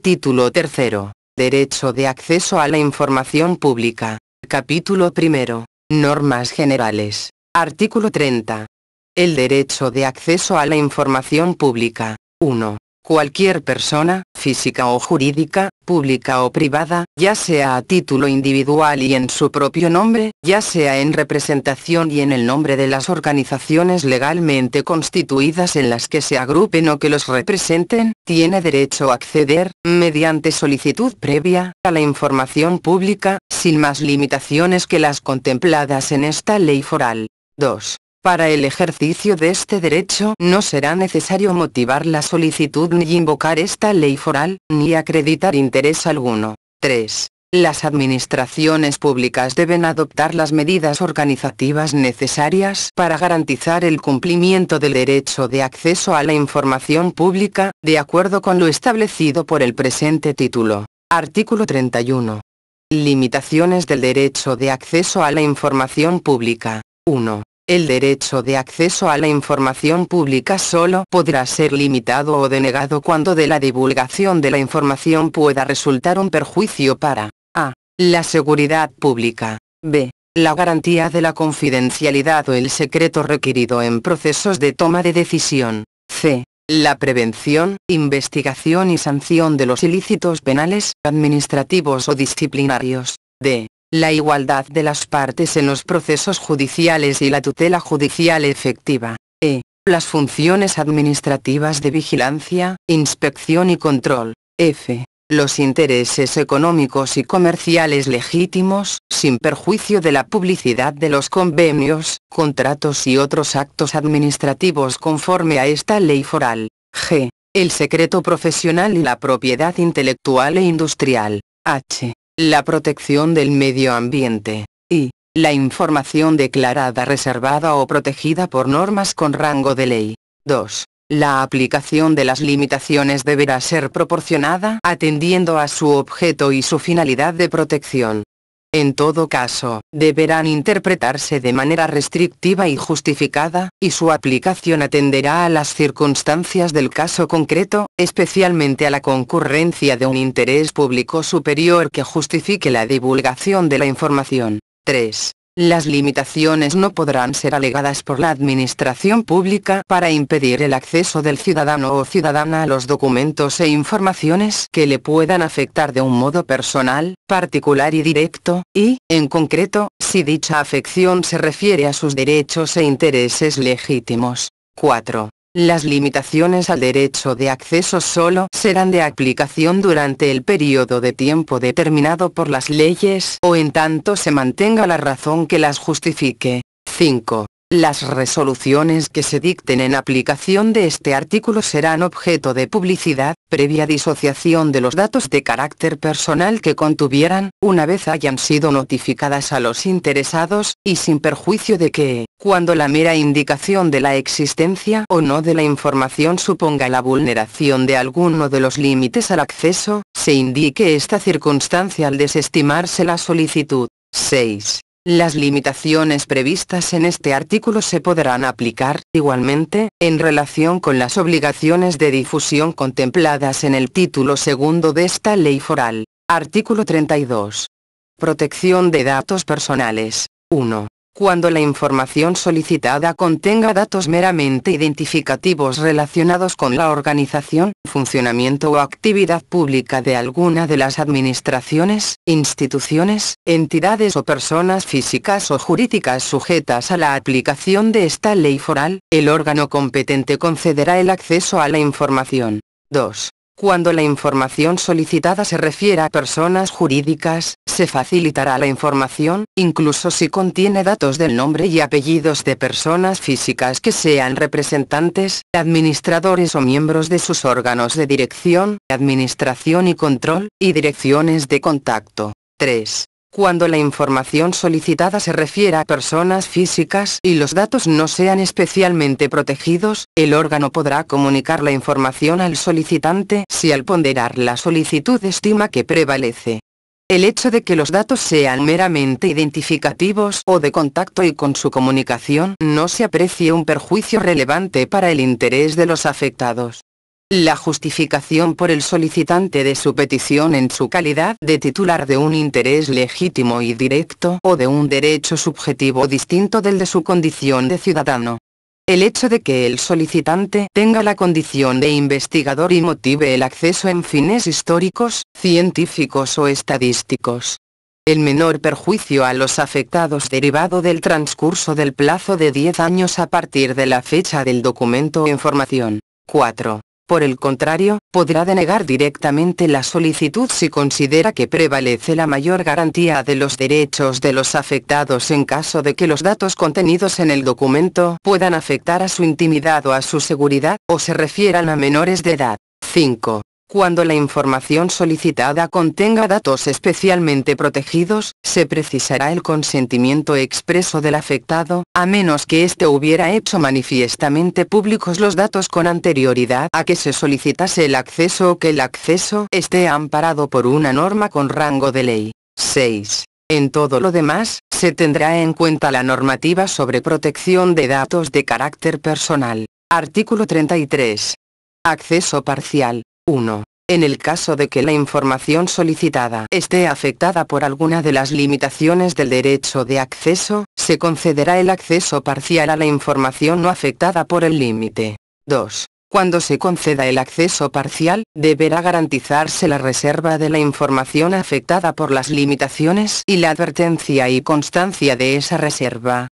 Título tercero. Derecho de acceso a la información pública. Capítulo primero. Normas generales. Artículo 30. El derecho de acceso a la información pública. 1. Cualquier persona, física o jurídica, pública o privada, ya sea a título individual y en su propio nombre, ya sea en representación y en el nombre de las organizaciones legalmente constituidas en las que se agrupen o que los representen, tiene derecho a acceder, mediante solicitud previa, a la información pública, sin más limitaciones que las contempladas en esta ley foral. 2. Para el ejercicio de este derecho no será necesario motivar la solicitud ni invocar esta ley foral, ni acreditar interés alguno. 3. Las administraciones públicas deben adoptar las medidas organizativas necesarias para garantizar el cumplimiento del derecho de acceso a la información pública, de acuerdo con lo establecido por el presente título. Artículo 31. Limitaciones del derecho de acceso a la información pública. 1. El derecho de acceso a la información pública solo podrá ser limitado o denegado cuando de la divulgación de la información pueda resultar un perjuicio para a. La seguridad pública, b. La garantía de la confidencialidad o el secreto requerido en procesos de toma de decisión, c. La prevención, investigación y sanción de los ilícitos penales, administrativos o disciplinarios, d. La igualdad de las partes en los procesos judiciales y la tutela judicial efectiva. E. Las funciones administrativas de vigilancia, inspección y control. F. Los intereses económicos y comerciales legítimos, sin perjuicio de la publicidad de los convenios, contratos y otros actos administrativos conforme a esta ley foral. G. El secreto profesional y la propiedad intelectual e industrial. H. La protección del medio ambiente. I. La información declarada reservada o protegida por normas con rango de ley. 2. La aplicación de las limitaciones deberá ser proporcionada atendiendo a su objeto y su finalidad de protección. En todo caso, deberán interpretarse de manera restrictiva y justificada, y su aplicación atenderá a las circunstancias del caso concreto, especialmente a la concurrencia de un interés público superior que justifique la divulgación de la información. 3. Las limitaciones no podrán ser alegadas por la administración pública para impedir el acceso del ciudadano o ciudadana a los documentos e informaciones que le puedan afectar de un modo personal, particular y directo, y, en concreto, si dicha afección se refiere a sus derechos e intereses legítimos. 4. Las limitaciones al derecho de acceso solo serán de aplicación durante el periodo de tiempo determinado por las leyes o en tanto se mantenga la razón que las justifique. 5. Las resoluciones que se dicten en aplicación de este artículo serán objeto de publicidad, previa disociación de los datos de carácter personal que contuvieran, una vez hayan sido notificadas a los interesados, y sin perjuicio de que, cuando la mera indicación de la existencia o no de la información suponga la vulneración de alguno de los límites al acceso, se indique esta circunstancia al desestimarse la solicitud. 6. Las limitaciones previstas en este artículo se podrán aplicar, igualmente, en relación con las obligaciones de difusión contempladas en el título segundo de esta ley foral. Artículo 32. Protección de datos personales. 1. Cuando la información solicitada contenga datos meramente identificativos relacionados con la organización, funcionamiento o actividad pública de alguna de las administraciones, instituciones, entidades o personas físicas o jurídicas sujetas a la aplicación de esta ley foral, el órgano competente concederá el acceso a la información. 2. Cuando la información solicitada se refiera a personas jurídicas, se facilitará la información, incluso si contiene datos del nombre y apellidos de personas físicas que sean representantes, administradores o miembros de sus órganos de dirección, administración y control, y direcciones de contacto. 3. Cuando la información solicitada se refiera a personas físicas y los datos no sean especialmente protegidos, el órgano podrá comunicar la información al solicitante si al ponderar la solicitud estima que prevalece el hecho de que los datos sean meramente identificativos o de contacto y con su comunicación no se aprecie un perjuicio relevante para el interés de los afectados. La justificación por el solicitante de su petición en su calidad de titular de un interés legítimo y directo o de un derecho subjetivo distinto del de su condición de ciudadano. El hecho de que el solicitante tenga la condición de investigador y motive el acceso en fines históricos, científicos o estadísticos. El menor perjuicio a los afectados derivado del transcurso del plazo de 10 años a partir de la fecha del documento o información. 4. Por el contrario, podrá denegar directamente la solicitud si considera que prevalece la mayor garantía de los derechos de los afectados en caso de que los datos contenidos en el documento puedan afectar a su intimidad o a su seguridad, o se refieran a menores de edad. 5. Cuando la información solicitada contenga datos especialmente protegidos, se precisará el consentimiento expreso del afectado, a menos que éste hubiera hecho manifiestamente públicos los datos con anterioridad a que se solicitase el acceso o que el acceso esté amparado por una norma con rango de ley. 6. En todo lo demás, se tendrá en cuenta la normativa sobre protección de datos de carácter personal. Artículo 33. Acceso parcial. 1. En el caso de que la información solicitada esté afectada por alguna de las limitaciones del derecho de acceso, se concederá el acceso parcial a la información no afectada por el límite. 2. Cuando se conceda el acceso parcial, deberá garantizarse la reserva de la información afectada por las limitaciones y la advertencia y constancia de esa reserva.